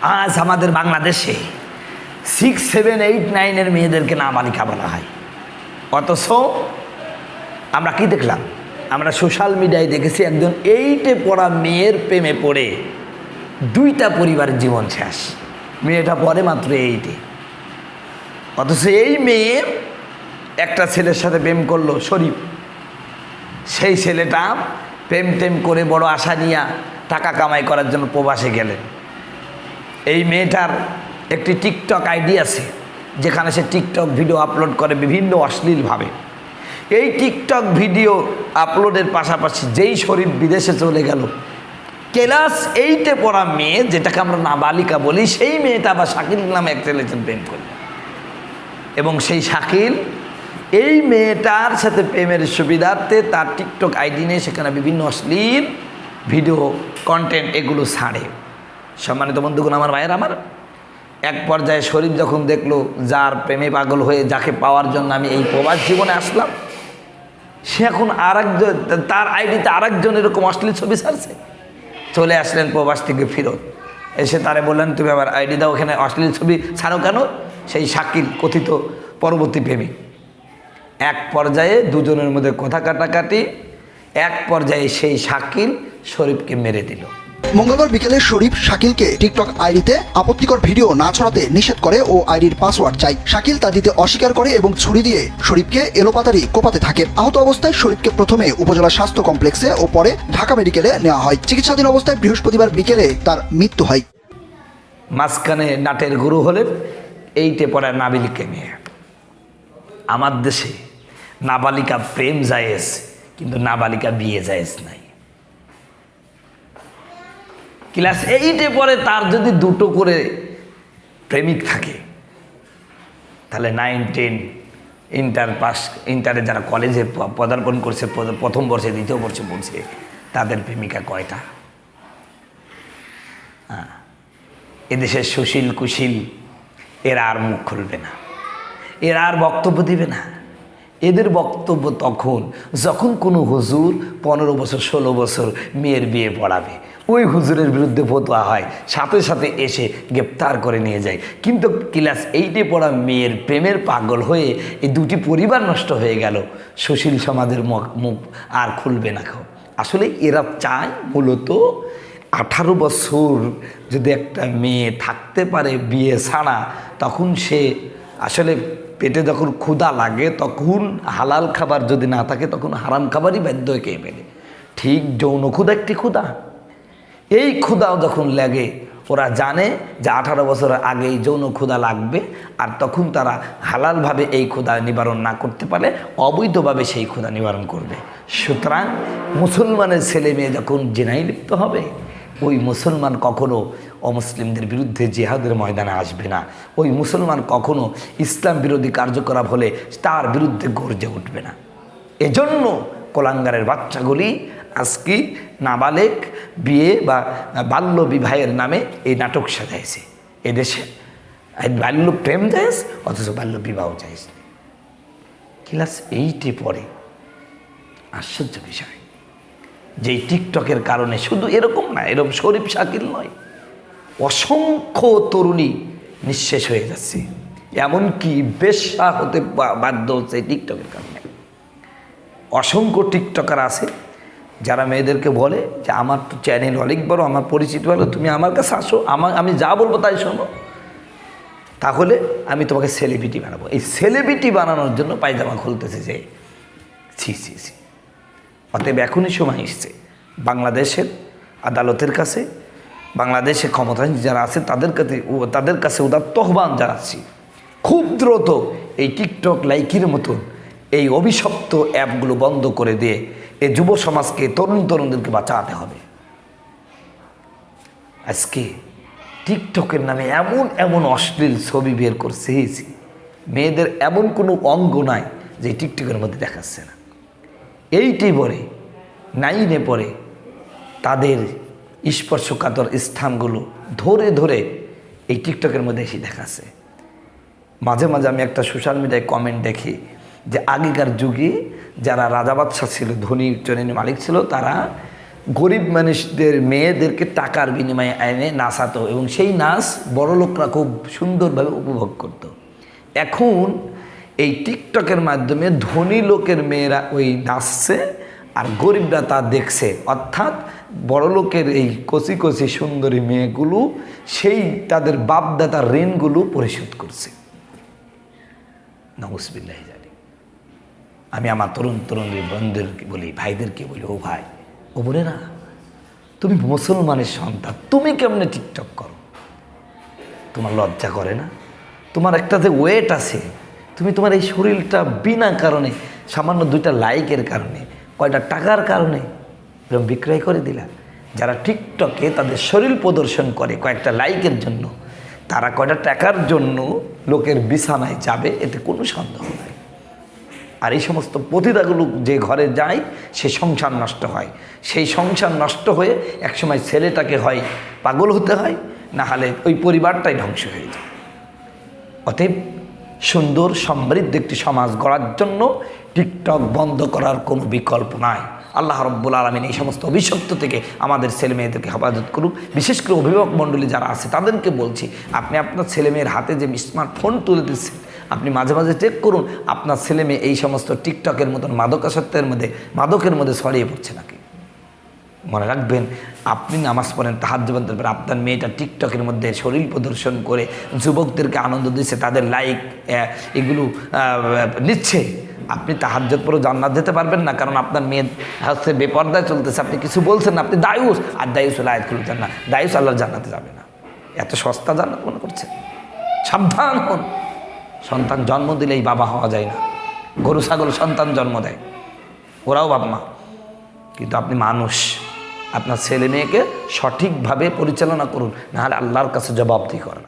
আজ আমাদের বাংলাদেশে 6, 7, 8, 9 মেয়েদেরকে নাবালিকা বলা হয়। অথচ আমরা কি দেখলাম? আমরা সোশ্যাল মিডিয়ায় দেখেছি একজন 8-এ পড়া মেয়ের প্রেমে পড়ে 2টা পরিবারের জীবন শেষ। মেয়েটা পড়ে মাত্র 8-এ, অথচ এই মেয়ে একটা ছেলের সাথে প্রেম করলো, শরীফ। সেই ছেলেটা প্রেম করে বড় আশা নিয়ে টাকা কামাই করার জন্য প্রবাসে গেলেন। এই মেয়েটার একটি টিকটক আইডি আছে, যেখানে সে টিকটক ভিডিও আপলোড করে বিভিন্ন অশ্লীলভাবে। এই টিকটক ভিডিও আপলোডের পাশাপাশি যেই শরীফ বিদেশে চলে গেল, ক্লাস 8-এ পড়া মেয়ে, যেটাকে আমরা নাবালিকা বলি, সেই মেয়েটা আবার শাকিল নামে এক ছেলের প্রেম করল। এবং সেই শাকিল এই মেয়েটার সাথে প্রেমের সুবিধার্থে তার টিকটক আইডি নিয়ে সেখানে বিভিন্ন অশ্লীল ভিডিও কন্টেন্ট এগুলো ছাড়ে। সম্মানিত বন্ধুগণ, আমার ভাইয়ের, আমার এক পর্যায়ে শরীফ যখন দেখলো যার প্রেমে পাগল হয়ে যাকে পাওয়ার জন্য আমি এই প্রবাস জীবনে আসলাম, সে এখন আরেকজন, তার আইডিতে আরেকজন এরকম অশ্লীল ছবি ছাড়ছে। চলে আসলেন প্রবাস থেকে ফিরত, এসে তারে বললেন, তুমি আবার আইডি দাও, ওখানে অশ্লীল ছবি ছাড়ো কেন? সেই শাকিল কথিত পরবর্তী প্রেমিক। এক পর্যায়ে দুজনের মধ্যে কথা কাটাকাটি, এক পর্যায়ে সেই শাকিল শরীফকে মেরে দিল। মঙ্গলবার বিকেলে শরীফ শাকিলকে টিকটক আইডিতে আপত্তিকর ভিডিও না ছড়াতে নিষেধ করে ও আইডির পাসওয়ার্ড চাই। শাকিল তা দিতে অস্বীকার করে এবং ছুরি দিয়ে শরীফকে এলোপাতাড়ি কোপাতে থাকে। আহত অবস্থায় শরীফকে প্রথমে উপজেলা স্বাস্থ্য কমপ্লেক্সে ও পরে ঢাকা মেডিকেলে নেওয়া হয়। চিকিৎসাধীন অবস্থায় বৃহস্পতিবার বিকেলে তার মৃত্যু হয়। মাঝখানে নাটের গুরু হলেন 8-এ পড়া নাবালিকা মেয়ে। আমার দেশে নাবালিকা প্রেম জায়েজ, কিন্তু নাবালিকা বিয়ে জায়েজ নাই। ক্লাস 8-এ পরে তার যদি 2টো করে প্রেমিক থাকে, তাহলে 9, 10 ইন্টারে যারা কলেজে পদার্পণ করছে, প্রথম বর্ষে, দ্বিতীয় বর্ষে পড়ছে, তাদের প্রেমিকা কয়টা? এদেশের সুশীল কুশীল এরা আর মুখ খুলবে না, এরা আর বক্তব্য দিবে না। এদের বক্তব্য তখন যখন কোনো হুজুর 15 বছর 16 বছর মেয়ের বিয়ে পড়াবে, ওই হুজুরের বিরুদ্ধে ফতোয়া হয়, সাথে সাথে এসে গ্রেপ্তার করে নিয়ে যায়। কিন্তু ক্লাস 8-এ পড়া মেয়ের প্রেমের পাগল হয়ে এই 2টি পরিবার নষ্ট হয়ে গেল, সুশীল সমাজের মুখ আর খুলবে না। আসলে এরা চায় মূলত 18 বছর যদি একটা মেয়ে থাকতে পারে বিয়ে ছাড়া, তখন সে আসলে পেটে যখন ক্ষুধা লাগে, তখন হালাল খাবার যদি না থাকে, তখন হারাম খাবারই বাধ্য হয়ে খেয়ে ফেলে। ঠিক যৌন ক্ষুধা একটি ক্ষুধা, এই ক্ষুধাও যখন লাগে, ওরা জানে যে 18 বছরের আগেই যৌন ক্ষুধা লাগবে, আর তখন তারা হালালভাবে এই ক্ষুধা নিবারণ না করতে পারলে অবৈধভাবে সেই ক্ষুধা নিবারণ করবে। সুতরাং মুসলমানের ছেলে মেয়ে যখন জেনায় লিপ্ত হবে, ওই মুসলমান কখনো অমুসলিমদের বিরুদ্ধে জিহাদের ময়দানে আসবে না। ওই মুসলমান কখনো ইসলাম বিরোধী কার্যকলাপ হলে তার বিরুদ্ধে গর্জে উঠবে না। এজন্য কোলাঙ্গারের বাচ্চাগুলি আজকে নাবালেক বিয়ে বা বাল্য বিবাহের নামে এই নাটক সাজাইছে। এদেশে বাল্য প্রেম জায়েজ, অথচ বাল্য বিবাহ জায়েজ। ক্লাস 8-এ পড়ে। আশ্চর্য বিষয়, যেই টিকটকের কারণে শুধু এরকম না, এরকম শরীফ শাকিল নয়, অসংখ্য তরুণী নিঃশেষ হয়ে যাচ্ছে, এমনকি বেশ্যা হতে বাধ্য হচ্ছে এই টিকটকের কারণে। অসংখ্য টিকটকার আছে যারা মেয়েদেরকে বলে যে আমার তো চ্যানেল অনেক বড়, আমার পরিচিত ভালো, তুমি আমার কাছে আসো, আমি যা বলবো তাই শোনো, তাহলে আমি তোমাকে সেলিব্রিটি বানাবো। এই সেলিব্রিটি বানানোর জন্য পায়জামা খুলতেছে যে ছি ছি ছি। অতএব এখনই সময় এসছে বাংলাদেশের আদালতের কাছে, বাংলাদেশে ক্ষমতায় যারা আছে তাদের কাছে উদাত্ত আহ্বান জানাচ্ছি, খুব দ্রুত এই টিকটক লাইকির মতন এই অভিশপ্ত অ্যাপগুলো বন্ধ করে দিয়ে এই যুব সমাজকে, তরুণদেরকে বাঁচাতে হবে। আজকে টিকটকের নামে এমন অশ্লীল ছবি বের করছে, মেয়েদের এমন কোনো অঙ্গ নাই যে টিকটকের মধ্যে দেখাচ্ছে না। এইটি পরে 9-এ পরে তাদের স্পর্শকাতর স্থানগুলো ধরে ধরে এই টিকটকের মধ্যে এসে দেখাচ্ছে। মাঝে মাঝে আমি একটা সোশ্যাল মিডিয়ায় কমেন্ট দেখি যে আগেকার যুগে যারা রাজা বাদশাহ ছিল, ধনী জনের মালিক ছিল, তারা গরিব মানুষদের মেয়েদেরকে টাকার বিনিময়ে এনে নাচাতো এবং সেই নাচ বড় লোকরা খুব সুন্দরভাবে উপভোগ করত। এখন এই টিকটকের মাধ্যমে ধনী লোকের মেয়েরা ওই নাচছে আর গরিবরা তা দেখছে, অর্থাৎ বড় লোকের এই কচি কচি সুন্দরী মেয়েগুলো সেই তাদের বাপদাদার ঋণগুলো পরিশোধ করছে। নাউজুবিল্লাহ জানি। আমি আমার তরুণ বন্ধুদেরকে বলি, ভাইদেরকে বলি, ও ভাই, ও বলে না, তুমি মুসলমানের সন্তান, তুমি কেমনে টিকটক করো? তোমার লজ্জা করে না? তোমার একটা যে ওয়েট আছে, তুমি তোমার এই শরীরটা বিনা কারণে, সামান্য 2টা লাইকের কারণে, কয়টা টাকার কারণে এরকম বিক্রয় করে দিলা। যারা টিকটকে তাদের শরীর প্রদর্শন করে কয়েকটা লাইকের জন্য, তারা কয়টা টাকার জন্য লোকের বিছানায় যাবে, এতে কোনো সন্দেহ নাই। আর এই সমস্ত পতিতাগুলো যে ঘরে যায়, সে সংসার নষ্ট হয়। সেই সংসার নষ্ট হয়ে একসময় ছেলেটাকে হয় পাগল হতে হয়, না হলে ওই পরিবারটাই ধ্বংস হয়ে যায়। অতএব সুন্দর সমৃদ্ধ একটি সমাজ গড়ার জন্য টিকটক বন্ধ করার কোনো বিকল্প নাই। আল্লাহ রাব্বুল আলামিন এই সমস্ত অভিশপ্ত থেকে আমাদের ছেলে মেয়েদেরকে হেফাজত করুক। বিশেষ করে অভিভাবক মণ্ডলী যারা আছে তাদেরকে বলছি, আপনি আপনার ছেলে মেয়ের হাতে যে স্মার্টফোন তুলে দিচ্ছেন, আপনি মাঝে মাঝে চেক করুন আপনার ছেলে মেয়ে এই সমস্ত টিকটকের মতন মাদকের মধ্যে ছড়িয়ে পড়ছে নাকি। মনে রাখবেন, আপনি নামাজ পড়েন, তাহাজ্জুদ পড়েন, তারপর আপনার মেয়েটা টিকটকের মধ্যে শরীর প্রদর্শন করে যুবকদেরকে আনন্দ দিচ্ছে, তাদের লাইক এগুলো নিচ্ছে। আপনি তাহাজ্জুদ পড়ে জান্নাত যেতে পারবেন না, কারণ আপনার মেয়ে হচ্ছে বেপর্দায় চলতেছে, আপনি কিছু বলছেন না, আপনি দায়ুস, আর দায়ুস হলে আয়াত খুলছেন না, দায়ুস আল্লাহর জান্নাতে যাবে না। এত সস্তা জান্নাত মনে করছেন? সাবধান হন। সন্তান জন্ম দিলেই বাবা হওয়া যায় না। গরু ছাগল সন্তান জন্ম দেয়, ওরাও বাপ মা, কিন্তু আপনি মানুষ। আপনার ছেলে মেয়েকে সঠিকভাবে পরিচালনা করুন, নাহলে আল্লাহর কাছে জবাবদিহি করেন।